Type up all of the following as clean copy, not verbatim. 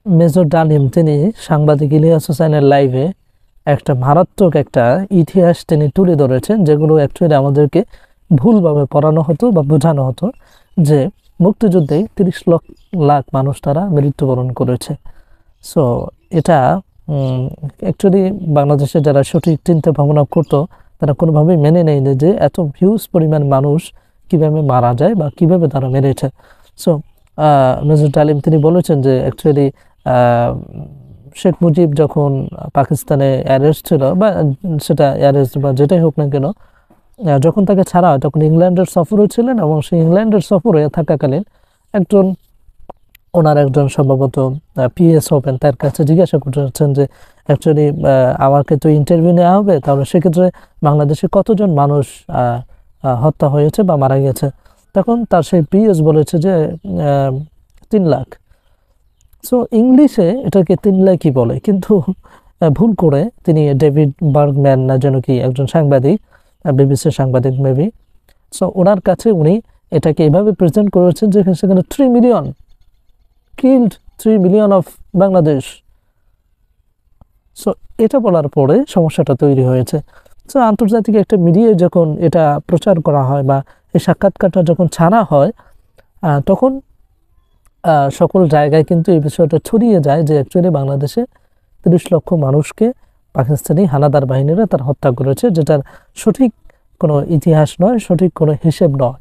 Major ডালিম তিনি সাংবাদিক ইলিয়াস হোসাইনের লাইভে একটা মারাত্মক একটা ইতিহাস তিনি তুলে ধরেছেন, যেগুলো অ্যাকচুয়ালি আমাদেরকে ভুলভাবে পড়ানো হতো বা বোঝানো হতো যে মুক্তিযুদ্ধে 30 লাখ মানুষ তারা মৃত্যুবরণ করেছে। সো এটা অ্যাকচুয়ালি বাংলাদেশে যারা সঠিক চিন্তা ভাবনা করতো তারা কোনোভাবেই মেনে নেয়নি যে এত হিউজ পরিমাণ মানুষ কিভাবে মারা যায় বা কিভাবে তারা মেরেছে। সো মেজর ডালিম তিনি বলেছেন যে অ্যাকচুয়ালি শেখ মুজিব যখন পাকিস্তানে অ্যারেস্ট ছিল, বা সেটা অ্যারেস্ট বা যেটাই হোক না কেন, যখন তাকে ছাড়া হয় তখন ইংল্যান্ডের সফরে ছিলেন, এবং সেই ইংল্যান্ডের সফরে থাকাকালীন ওনার একজন সম্ভবত পিএস হবেন, তার কাছে জিজ্ঞাসা করছেন যে অ্যাকচুয়ালি আমাকে তো ইন্টারভিউ নেওয়া হবে, তাহলে সেক্ষেত্রে বাংলাদেশে কতজন মানুষ হত্যা হয়েছে বা মারা গেছে। তখন তার সেই পিএস বলেছে যে 3 লাখ। সো ইংলিশে এটাকে 3 লাখই বলে, কিন্তু ভুল করে তিনি ডেভিড বার্গম্যান না যেন কি একজন সাংবাদিক, বিবিসির সাংবাদিক মেবি, সো ওনার কাছে উনি এটাকে এভাবে প্রেজেন্ট করেছেন যে সেখানে 3 million killed, 3 million of Bangladesh. So এটা বলার পরে সমস্যাটা তৈরি হয়েছে। সো আন্তর্জাতিক একটা মিডিয়ায় যখন এটা প্রচার করা হয় বা এই সাক্ষাৎকারটা যখন ছাড়া হয়, তখন সকল জায়গায় কিন্তু এই বিষয়টা ছড়িয়ে যায় যে অ্যাকচুয়ালি বাংলাদেশে 30 লক্ষ মানুষকে পাকিস্তানি হানাদার বাহিনীরা তার হত্যা করেছে, যেটার সঠিক কোনো ইতিহাস নয়, সঠিক কোনো হিসেব নয়।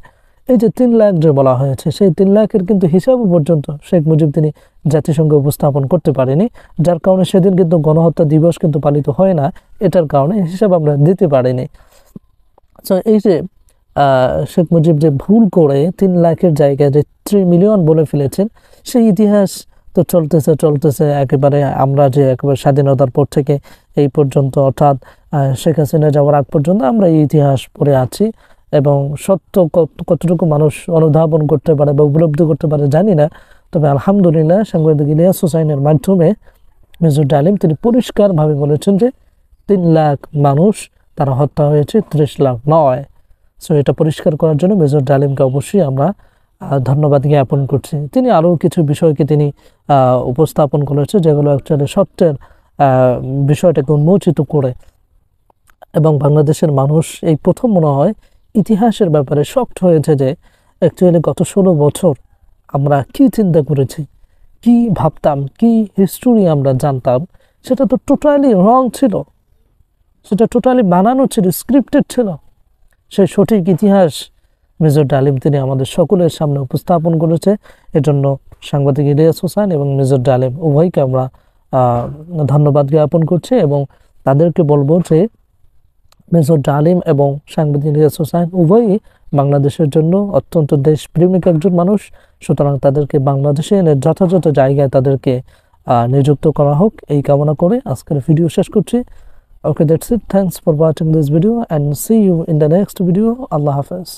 এই যে 3 লাখ যে বলা হয়েছে, সেই 3 লাখের কিন্তু হিসাবও পর্যন্ত শেখ মুজিব তিনি জাতিসংঘে উপস্থাপন করতে পারেনি, যার কারণে সেদিন কিন্তু গণহত্যা দিবস কিন্তু পালিত হয় না, এটার কারণে হিসাব আমরা দিতে পারিনি। সো এই যে শেখ মুজিব যে ভুল করে 3 লাখের জায়গায় যে 3 মিলিয়ন বলে ফেলেছেন, সেই ইতিহাস তো চলতেছে একেবারে। আমরা যে একেবারে স্বাধীনতার পর থেকে এই পর্যন্ত, অর্থাৎ শেখ হাসিনা যাওয়ার আগ পর্যন্ত আমরা এই ইতিহাস পড়ে আছি, এবং সত্য কতটুকু মানুষ অনুধাবন করতে পারে বা উপলব্ধি করতে পারে জানি না। তবে আলহামদুলিল্লাহ সাংবাদিক ইলিয়াস হোসাইনের মাধ্যমে মেজর ডালিম তিনি পরিষ্কারভাবে বলেছেন যে 3 লাখ মানুষ তারা হত্যা হয়েছে, 30 লাখ নয়। সো এটা পরিষ্কার করার জন্য মেজর ডালিমকে অবশ্যই আমরা ধন্যবাদ জ্ঞাপন করছি। তিনি আরও কিছু বিষয়কে তিনি উপস্থাপন করেছে, যেগুলো অ্যাকচুয়ালি সত্যের বিষয়টাকে উন্মোচিত করে, এবং বাংলাদেশের মানুষ এই প্রথম মনে হয় ইতিহাসের ব্যাপারে শকড হয়েছে যে অ্যাকচুয়ালি গত 16 বছর আমরা কি চিন্তা করেছি, কি ভাবতাম, কি হিস্টোরি আমরা জানতাম, সেটা তো টোটালি রং ছিল, সেটা টোটালি বানানো ছিল, স্ক্রিপ্টেড ছিল। সেই সঠিক ইতিহাস মেজর ডালিম তিনি আমাদের সকলের সামনে উপস্থাপন করেছে। এজন্য সাংবাদিক ইলিয়াস হোসাইন এবং মেজর ডালিম উভয়কে আমরা ধন্যবাদ জ্ঞাপন করছি, এবং তাদেরকে বলবো যে মেজর ডালিম এবং সাংবাদিক ইলিয়াস হোসাইন উভয়ই বাংলাদেশের জন্য অত্যন্ত দেশপ্রেমিক একজন মানুষ। সুতরাং তাদেরকে বাংলাদেশে এনে যথাযথ জায়গায় তাদেরকে নিযুক্ত করা হোক, এই কামনা করে আজকের ভিডিও শেষ করছি। Okay, that's it. Thanks for watching this video and see you in the next video. Allah Hafiz.